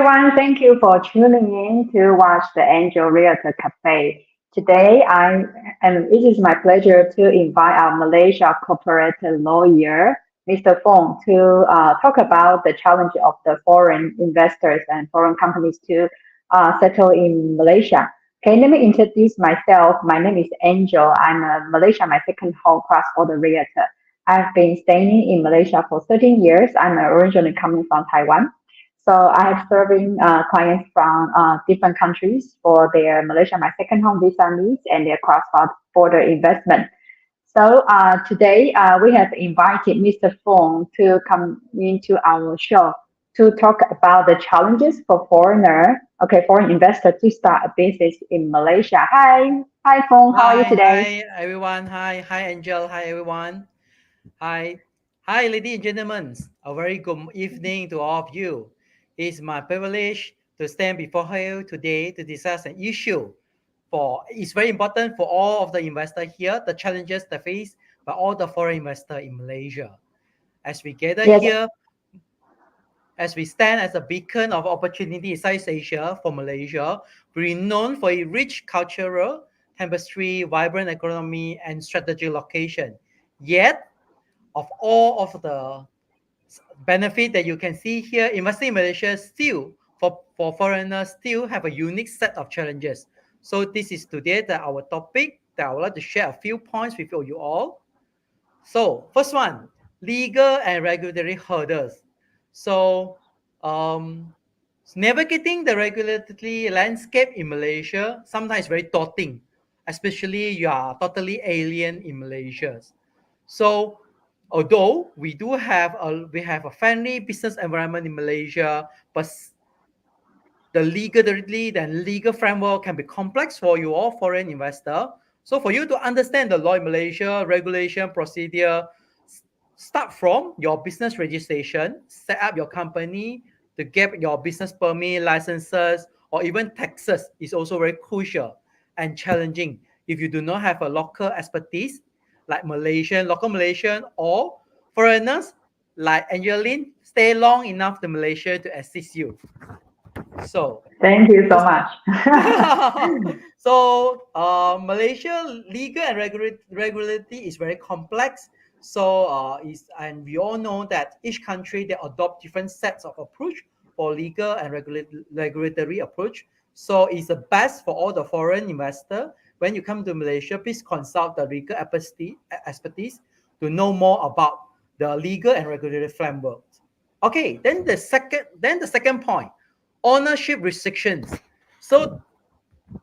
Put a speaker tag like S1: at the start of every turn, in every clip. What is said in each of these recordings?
S1: everyone. Thank you for tuning in to watch the Angel Realtor Cafe. Today, it is my pleasure to invite our Malaysia Corporate Lawyer, Mr. Fong, to talk about the challenge of the foreign investors and foreign companies to settle in Malaysia. Okay, let me introduce myself. My name is Angel. I'm a Malaysia, my second home cross-border realtor. I've been staying in Malaysia for 13 years. I'm originally coming from Taiwan. So I have serving clients from different countries for their Malaysia, my second home visa needs and their cross-border investment. So today we have invited Mr. Fong to come into our show to talk about the challenges for foreign investor to start a business in Malaysia. Hi Fong, how are you today?
S2: Hi everyone. Hi Angel. Hi everyone. Hi, hi, ladies and gentlemen. A very good evening to all of you. It's my privilege to stand before you today to discuss an issue. It's very important for all of the investors here, the challenges they face by all the foreign investors in Malaysia. As we gather
S1: Yes,
S2: here, as we stand as a beacon of opportunity in Southeast Asia for Malaysia, renowned for its rich cultural tapestry, vibrant economy, and strategic location. Yet, of all of the benefit that you can see here, investing in Malaysia still, for foreigners, still have a unique set of challenges. So this is today our topic that I would like to share a few points with you all. So first one, legal and regulatory hurdles. So um, navigating the regulatory landscape in Malaysia sometimes very daunting, especially you are totally alien in Malaysia. So although we have a friendly business environment in Malaysia, but the legal framework can be complex for you all foreign investor. So for you to understand the law in Malaysia, regulation, procedure, start from your business registration, set up your company, to get your business permit, licenses, or even taxes is also very crucial and challenging if you do not have a local expertise like local Malaysian, or foreigners like Angeline stay long enough to Malaysia to assist you. So
S1: thank you so
S2: this
S1: much.
S2: Malaysia legal and regulatory is very complex. And we all know that each country they adopt different sets of approach for legal and regulatory approach. So it's the best for all the foreign investor. When you come to Malaysia, please consult the legal expertise to know more about the legal and regulatory framework. Okay, then the second point, ownership restrictions. So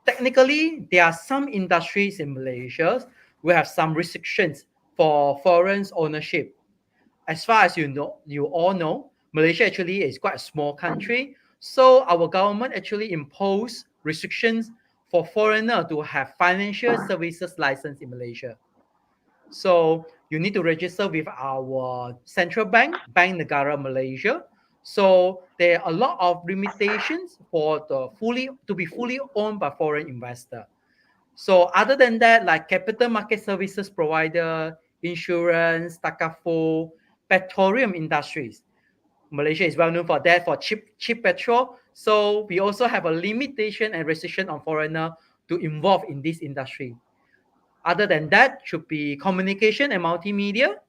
S2: technically, there are some industries in Malaysia will have some restrictions for foreign ownership. As far as you all know, Malaysia actually is quite a small country. So our government actually impose restrictions for foreigner to have financial services license in Malaysia. So you need to register with our central bank, Bank Negara Malaysia. So there are a lot of limitations for the fully owned by foreign investor. So other than that, like capital market services provider, insurance, takaful, petroleum industries. Malaysia is well known for that, for cheap petrol. So we also have a limitation and restriction on foreigner to involve in this industry. Other than that, should be communication and multimedia,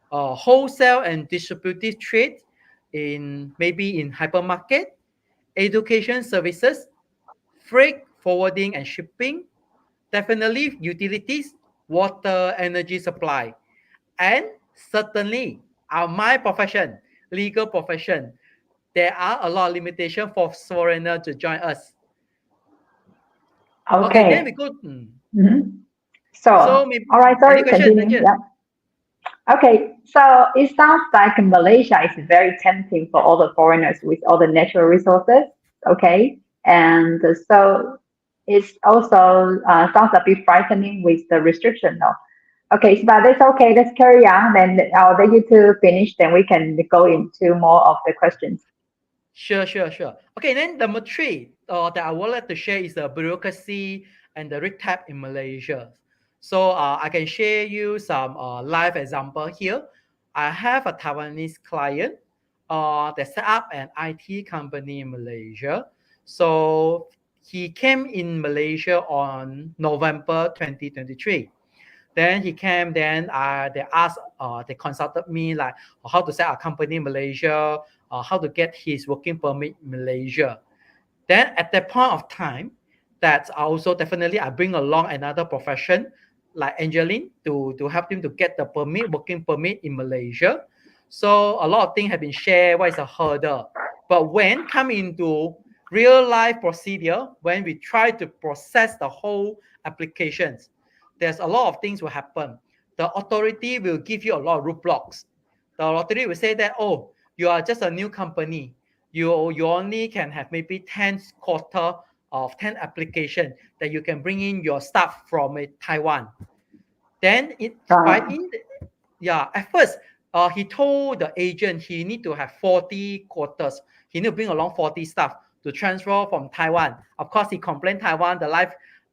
S2: wholesale and distributive trade in maybe in hypermarket, education services, freight forwarding and shipping, definitely utilities, water, energy supply, and certainly my profession, legal profession, there are a lot of limitations for foreigner to join us. Okay, then we
S1: Okay.
S2: go.
S1: Mhm. So,
S2: So maybe
S1: all right,
S2: any
S1: sorry,
S2: question,
S1: continue.
S2: Angel?
S1: Yeah. Okay, so it sounds like Malaysia is very tempting for all the foreigners with all the natural resources. Okay, and so it's also sounds a bit frightening with the restriction, though. Okay, but that's okay. Let's carry on. Then I'll let you to finish. Then we can go into more of the questions.
S2: Sure. Okay, then number three that I would like to share is the bureaucracy and the red tape in Malaysia. So I can share you some live example here. I have a Taiwanese client. they set up an IT company in Malaysia. So he came in Malaysia on November 2023. Then he came, then they asked, they consulted me like how to set up a company in Malaysia, how to get his working permit in Malaysia. Then at that point of time, that also definitely I bring along another profession like Angeline to help him to get the permit, working permit in Malaysia. So a lot of things have been shared, what is a hurdle. But when come into real life procedure, when we try to process the whole applications, there's a lot of things will happen. The authority will give you a lot of roadblocks. The authority will say that, oh, you are just a new company. You only can have maybe 10 quarter of 10 application that you can bring in your staff from Taiwan. Then
S1: Right.
S2: at first, he told the agent he need to have 40 quarters. He need to bring along 40 staff to transfer from Taiwan. Of course, he complained Taiwan,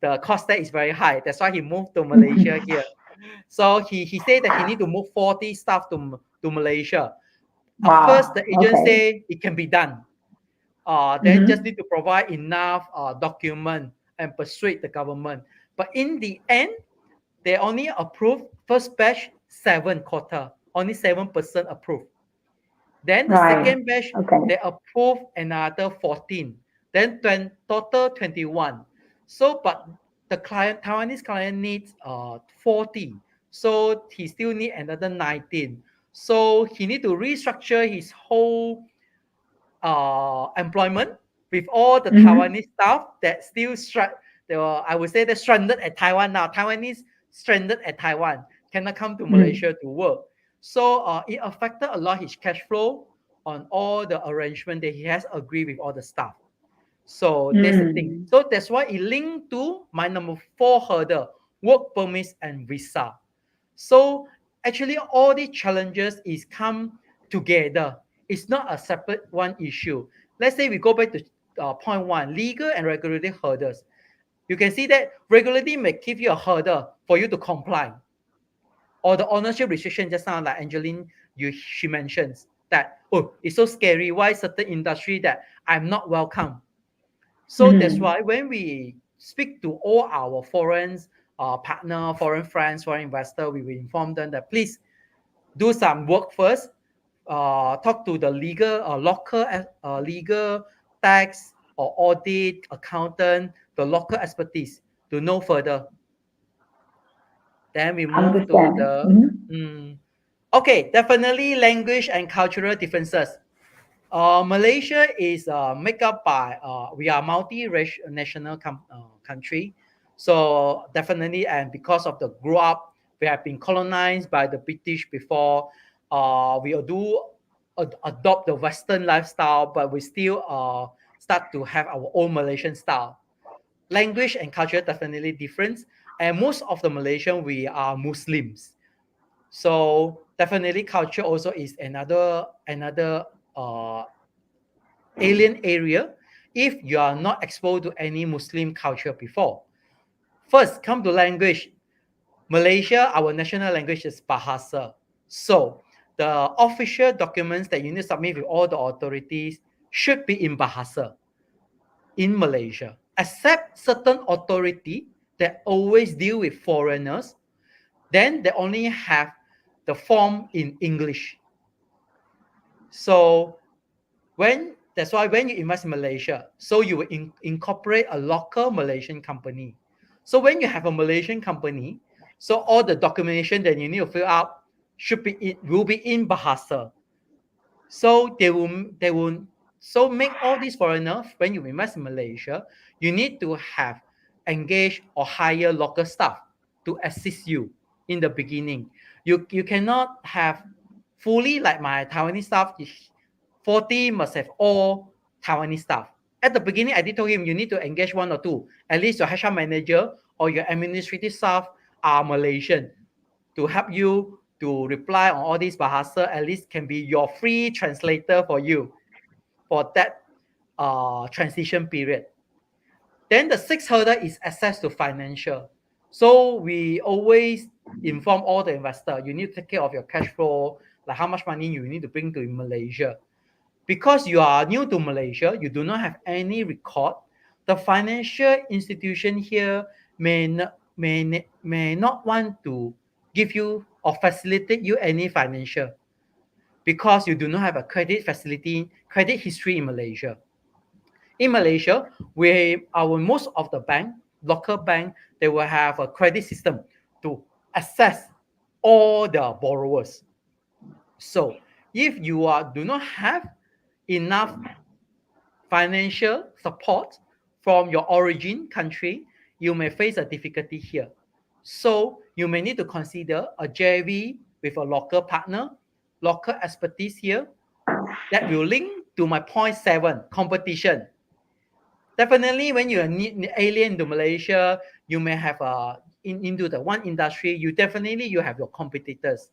S2: the cost there is very high. That's why he moved to Malaysia here. So he said that he need to move 40 staff to Malaysia. At first,
S1: Wow.
S2: the agent
S1: Okay.
S2: say it can be done. Then just
S1: Mm-hmm.
S2: need to provide enough document and persuade the government. But in the end, they only approved first batch 7 quarter, only 7% approved. Then the
S1: Right.
S2: second batch,
S1: Okay.
S2: they approved another 14. Then total 21. So, but the Taiwanese client needs 40. So he still need another 19. So he need to restructure his whole employment with all the
S1: Mm-hmm.
S2: Taiwanese staff that still I would say they're stranded at Taiwan now. Taiwanese stranded at Taiwan cannot come to
S1: Mm.
S2: Malaysia to work. So it affected a lot his cash flow on all the arrangement that he has agreed with all the staff. So that's the thing.
S1: Mm.
S2: So that's why it linked to my number 4 hurdle, work permits and visa. So actually, all these challenges is come together. It's not a separate one issue. Let's say we go back to point one, legal and regulatory hurdles. You can see that regularity may give you a hurdle for you to comply, or the ownership restriction. Just now, like Angeline, she mentions that, oh, it's so scary. Why certain industry that I'm not welcome? So that's
S1: Mm.
S2: why when we speak to all our foreign partner, foreign friends, foreign investor, we will inform them that please do some work first. Talk to the legal, tax or audit, accountant, the local expertise to know further. Then we move to
S1: Understand.
S2: the
S1: Mm-hmm.
S2: okay, definitely language and cultural differences. Malaysia is made up by we are multi-national country, so definitely, and because of the grow up, we have been colonized by the British before. We do adopt the Western lifestyle, but we still start to have our own Malaysian style. Language and culture definitely different, and most of the Malaysian we are Muslims, so definitely culture also is another uh, alien area if you are not exposed to any Muslim culture before. First, come to language. Malaysia, our national language is Bahasa. So the official documents that you need to submit with all the authorities should be in Bahasa in Malaysia, except certain authority that always deal with foreigners, then they only have the form in English. So that's why when you invest in Malaysia, so you will incorporate a local Malaysian company. So when you have a Malaysian company, so all the documentation that you need to fill out will be in Bahasa. So they will so make all these foreigners when you invest in Malaysia, you need to have engage or hire local staff to assist you in the beginning. You cannot have fully like my Taiwanese staff. 40 must have all Taiwanese staff. At the beginning, I did tell him you need to engage one or two. At least your HR manager or your administrative staff are Malaysian to help you to reply on all these bahasa. At least can be your free translator for you for that transition period. Then the sixth hurdle is access to financial. So we always inform all the investor, you need to take care of your cash flow, like how much money you need to bring to Malaysia. Because you are new to Malaysia, you do not have any record. The financial institution here may not want to give you or facilitate you any financial because you do not have a credit history in Malaysia. In Malaysia, most of the local bank, they will have a credit system to assess all the borrowers. So if you do not have enough financial support from your origin country, you may face a difficulty here. So you may need to consider a JV with a local partner, local expertise here that will link to my point seven, competition. Definitely, when you're alien to Malaysia, you may have into the one industry. You have your competitors.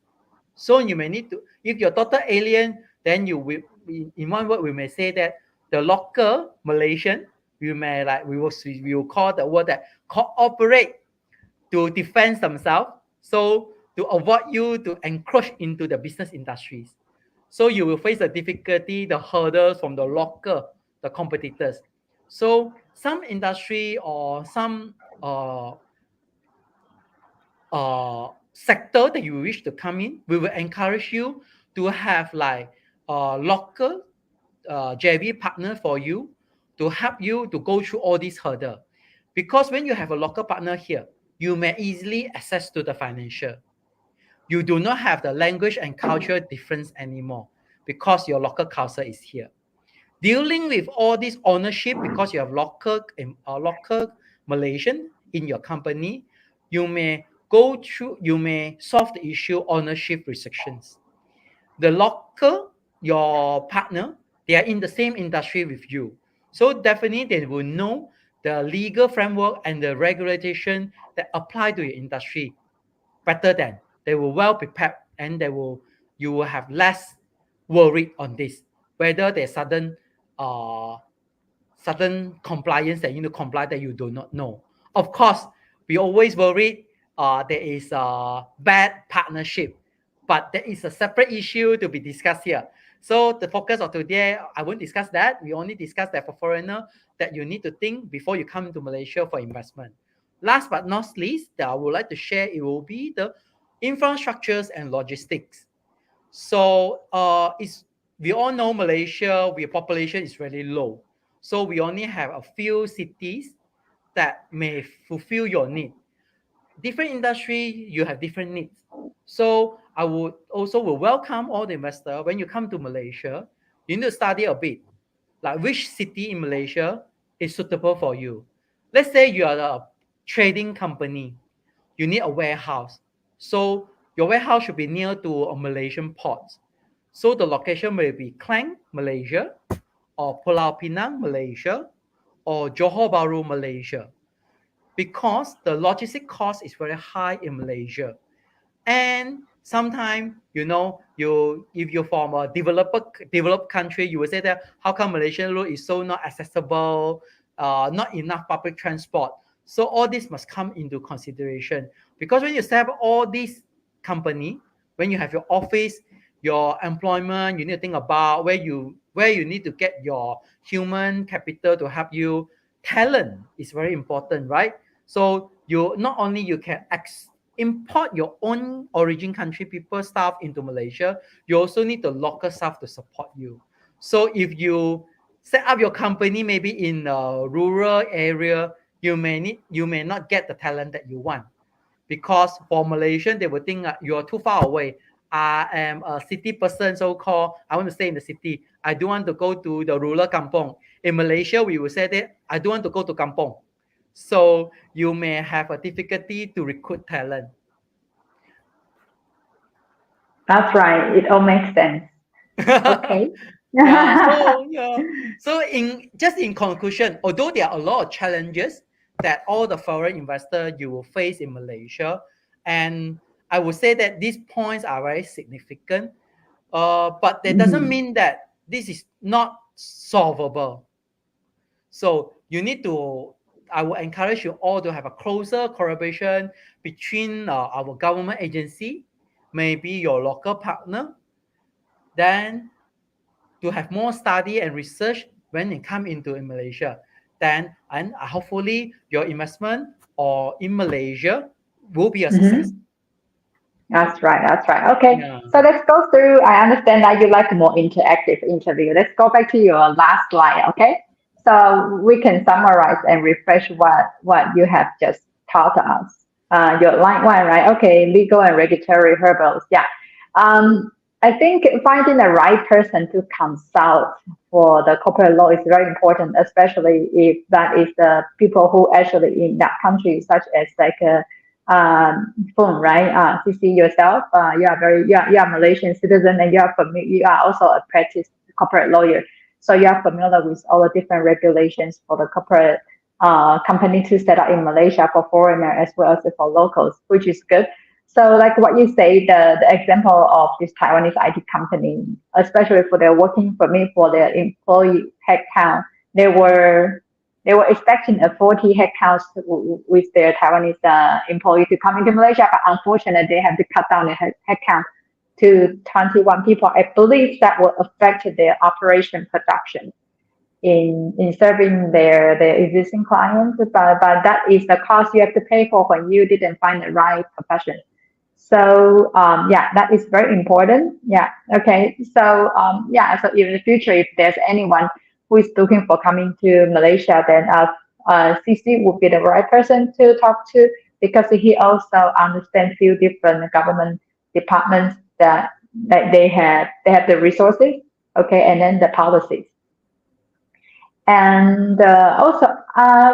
S2: So you may need to, if you're total alien, then you will, in one word, we may say that the local Malaysian, we will call the word that cooperate to defend themselves. So to avoid you to encroach into the business industries. So you will face the difficulty, the hurdles from the local, the competitors. So some industry or some sector that you wish to come in, we will encourage you to have like a local JV partner for you to help you to go through all these hurdles. Because when you have a local partner here, you may easily access to the financial. You do not have the language and cultural difference anymore because your local culture is here. Dealing with all this ownership because you have local Malaysian in your company, you may solve the issue ownership restrictions. The local, your partner, they are in the same industry with you. So definitely they will know the legal framework and the regulation that apply to your industry better than. They will well prepared and you will have less worried on this, whether there's uh, sudden compliance that you need to comply that you do not know. Of course, we always worried there is a bad partnership, but there is a separate issue to be discussed here. So the focus of today, I won't discuss that. We only discuss that for foreigner that you need to think before you come to Malaysia for investment. Last but not least, that I would like to share, it will be the infrastructures and logistics. So we all know Malaysia, our population is really low. So we only have a few cities that may fulfill your need. Different industry, you have different needs. So I will welcome all the investors when you come to Malaysia. You need to study a bit, like which city in Malaysia is suitable for you. Let's say you are a trading company, you need a warehouse. So your warehouse should be near to a Malaysian port. So the location may be Klang, Malaysia, or Pulau Pinang, Malaysia, or Johor Bahru, Malaysia, because the logistic cost is very high in Malaysia. And sometimes, you if you're from a developed country, you will say that how come Malaysian road is so not accessible, not enough public transport. So all this must come into consideration because when you set up all these company, when you have your office, your employment, you need to think about where you need to get your human capital to help you. Talent is very important, right? So you not only you can import your own origin country people staff into Malaysia, you also need the local staff to support you. So if you set up your company maybe in a rural area, you may not get the talent that you want because for Malaysian they will think you're too far away. I am a city person, so called. I want to stay in the city. I don't want to go to the rural kampong. In Malaysia, we will say that I don't want to go to kampong. So you may have a difficulty to recruit talent.
S1: That's right. It all makes sense. Okay.
S2: Yeah. So yeah. So in conclusion, although there are a lot of challenges that all the foreign investors you will face in Malaysia, and I would say that these points are very significant. But that doesn't
S1: Mhm.
S2: mean that this is not solvable. So you need to, I will encourage you all to have a closer collaboration between our government agency, maybe your local partner, then to have more study and research when it come into in Malaysia. Then and hopefully your investment or in Malaysia will be a success.
S1: Mm-hmm. That's right. That's right. Okay.
S2: Yeah.
S1: So let's go through. I understand that you like a more interactive interview. Let's go back to your last slide. Okay. So we can summarize and refresh what you have just taught us. Your line one, right? Okay. Legal and regulatory hurdles. Yeah. Um, I think finding the right person to consult for the corporate law is very important, especially if that is the people who actually in that country, such as like Fong, right? CC yourself, you are Malaysian citizen and you are also a practiced corporate lawyer. So you are familiar with all the different regulations for the corporate company to set up in Malaysia for foreigner as well as for locals, which is good. So like what you say, the example of this Taiwanese IT company, especially for their working permit for their employee headcount, they were they were expecting a 40 headcounts with their Taiwanese employee to come into Malaysia, but unfortunately, they have to cut down the headcount to 21 people. I believe that will affect their operation production in serving their existing clients, but that is the cost you have to pay for when you didn't find the right profession. So yeah, that is very important. Yeah. Okay. So yeah. So in the future, if there's anyone who is looking for coming to Malaysia, then CC would be the right person to talk to because he also understands few different government departments that they have the resources. Okay, and then the policies. And also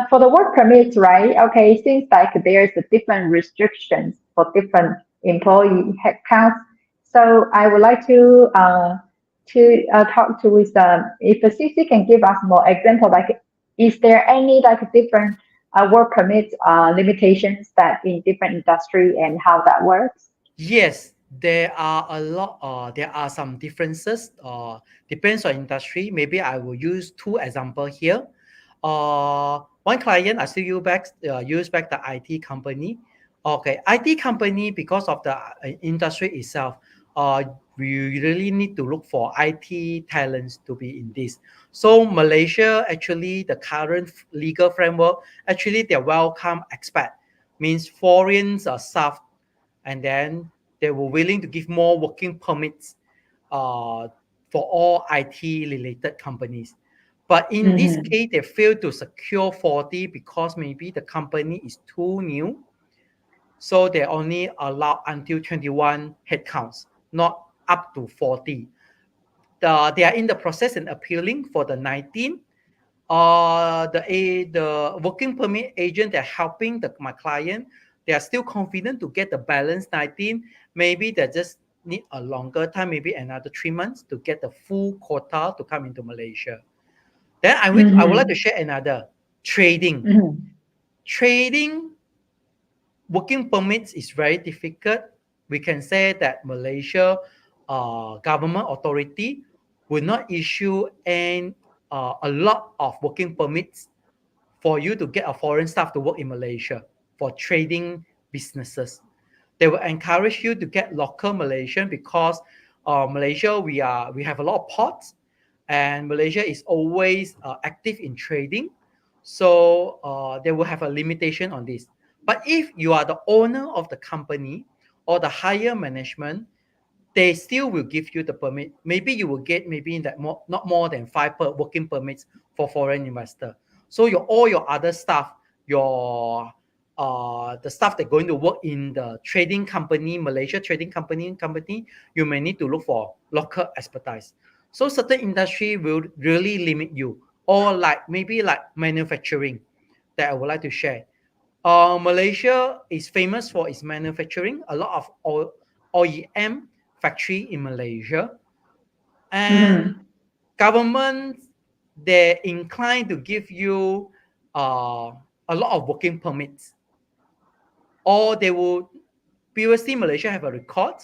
S1: for the work permits, right? Okay, it seems like there's a different restrictions for different employee headcounts. So I would like to talk to with if the CC can give us more example, like is there any like different work permit limitations that in different industry and how that works?
S2: Yes, there are a lot. There are some differences. Depends on industry. Maybe I will use two example here. One client I still use back the IT company. Okay, IT company because of the industry itself. We really need to look for IT talents to be in this. So Malaysia actually the current legal framework actually they welcome expat means foreign staff and then they were willing to give more working permits uh, for all IT related companies. But in this
S1: Mm-hmm.
S2: case, they failed to secure 40 because maybe the company is too new. So they only allow until 21 headcounts, not up to 40. They are in the process and appealing for the 19 the working permit agent they're helping my client they are still confident to get the balance 19 maybe they just need a longer time maybe another 3 months to get the full quota to come into Malaysia. Then I would like to
S1: Mm-hmm.
S2: share another trading.
S1: Mm-hmm.
S2: Trading working permits is very difficult. We can say that Malaysia government authority will not issue a lot of working permits for you to get a foreign staff to work in Malaysia for trading businesses. They will encourage you to get local Malaysian because Malaysia we have a lot of ports and Malaysia is always active in trading. So they will have a limitation on this. But if you are the owner of the company or the higher management, they still will give you the permit. Maybe you will get maybe that not more than working permits for foreign investor. So all your other staff, your the staff that going to work in the trading company, Malaysia trading company, you may need to look for local expertise. So certain industry will really limit you, or like maybe like manufacturing that I would like to share. Malaysia is famous for its manufacturing. A lot of OEM factory in Malaysia, and
S1: Mm-hmm.
S2: government they're inclined to give you a lot of working permits, or they will previously Malaysia have a record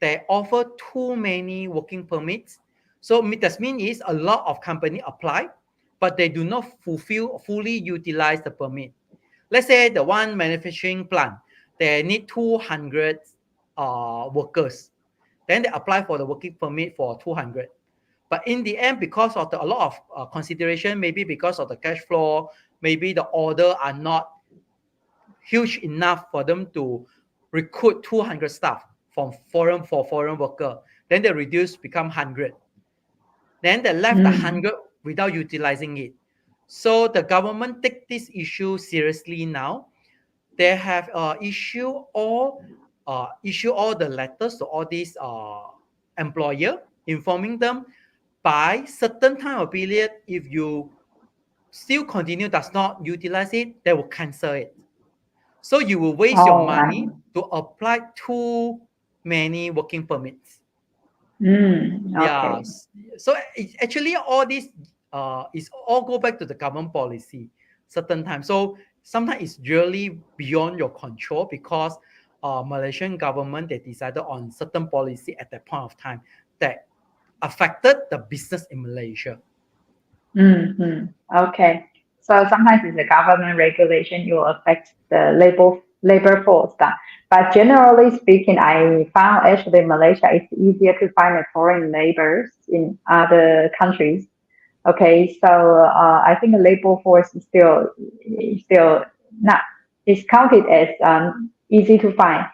S2: they offer too many working permits. So that means is a lot of company apply, but they do not fully utilize the permit. Let's say the one manufacturing plant, they need 200 workers. Then they apply for the working permit for 200. But in the end, because of a lot of consideration, maybe because of the cash flow, maybe the order are not huge enough for them to recruit 200 staff for foreign worker. Then they reduce become 100. Then they left the 100 without utilizing it. So the government take this issue seriously now. They have issue all the letters to all these employer, informing them by certain time of period, if you still continue does not utilize it, they will cancel it. So you will waste your
S1: Oh,
S2: money to apply too many working permits.
S1: okay.
S2: Yes. So actually, all this is all go back to the government policy certain times. So sometimes it's really beyond your control because Malaysian government they decided on certain policy at that point of time that affected the business in Malaysia.
S1: Okay. So sometimes it's a government regulation, it will affect the labor force. But generally speaking, I found actually Malaysia it's easier to find a foreign laborers in other countries. Okay, so I think the labor force is still not is counted as easy to find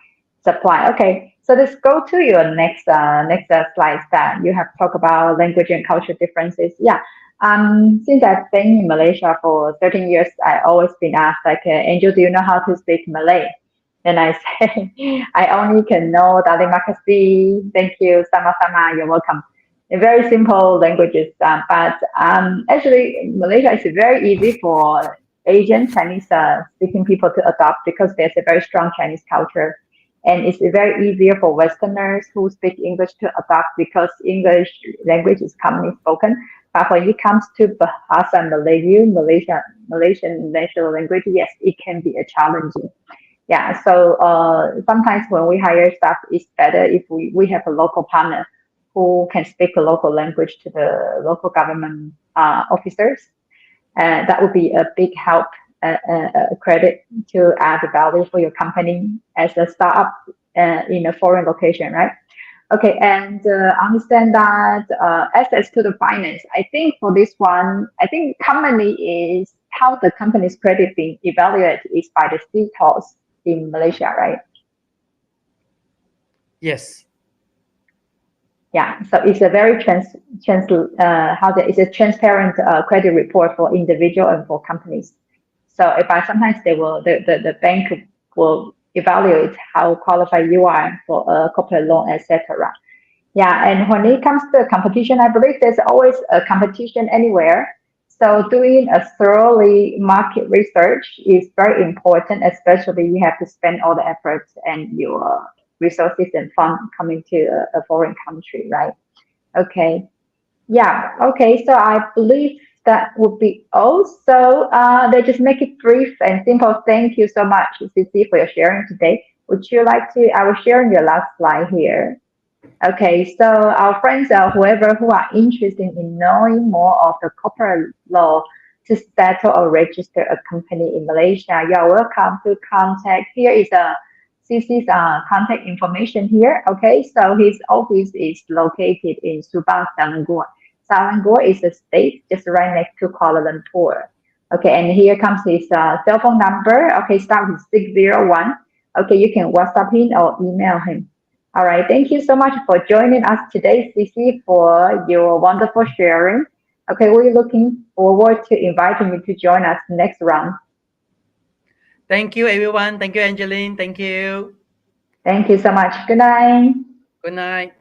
S1: supply. Okay, so let's go to your next slide that you have talked about language and culture differences. Yeah, since I've been in Malaysia for 13 years, I always been asked like, Angel, do you know how to speak Malay? And I say, I only can know Terima kasih, thank you, sama-sama, you're welcome. Very simple languages, but actually Malaysia is very easy for Asian Chinese speaking people to adopt because there's a very strong Chinese culture, and it's very easier for Westerners who speak English to adopt because English language is commonly spoken. But when it comes to Bahasa Melayu, Malaysian national language, yes, it can be a challenging. Yeah, so sometimes when we hire staff, it's better if we have a local partner who can speak the local language to the local government officers. And that would be a big help, a credit to add value for your company as a startup in a foreign location, right? Okay, and understand that access to the finance. I think for this one, I think commonly is how the company's credit being evaluated is by the CTOS in Malaysia, right?
S2: Yes.
S1: Yeah, so it's a very it's a transparent credit report for individual and for companies. So if I sometimes the bank will evaluate how qualified you are for a corporate loan, etc. Yeah, and when it comes to competition, I believe there's always a competition anywhere. So doing a thoroughly market research is very important, especially you have to spend all the efforts and your resources and fund coming to a foreign country, right? Okay. Yeah. Okay. So I believe that would be all. So they just make it brief and simple. Thank you so much, Cici, for your sharing today. Would you like to? I will share your last slide here. Okay, so our friends, whoever who are interested in knowing more of the corporate law to settle or register a company in Malaysia, you are welcome to contact. Here is CC's contact information here. Okay, so his office is located in Subang, Selangor. Selangor is a state just right next to Kuala Lumpur. Okay, and here comes his cell phone number. Okay, start with 601. Okay, you can WhatsApp him or email him. All right. Thank you so much for joining us today, Cici, for your wonderful sharing. Okay, we're looking forward to inviting you to join us next round.
S2: Thank you, everyone. Thank you, Angeline. Thank you.
S1: Thank you so much. Good night.
S2: Good night.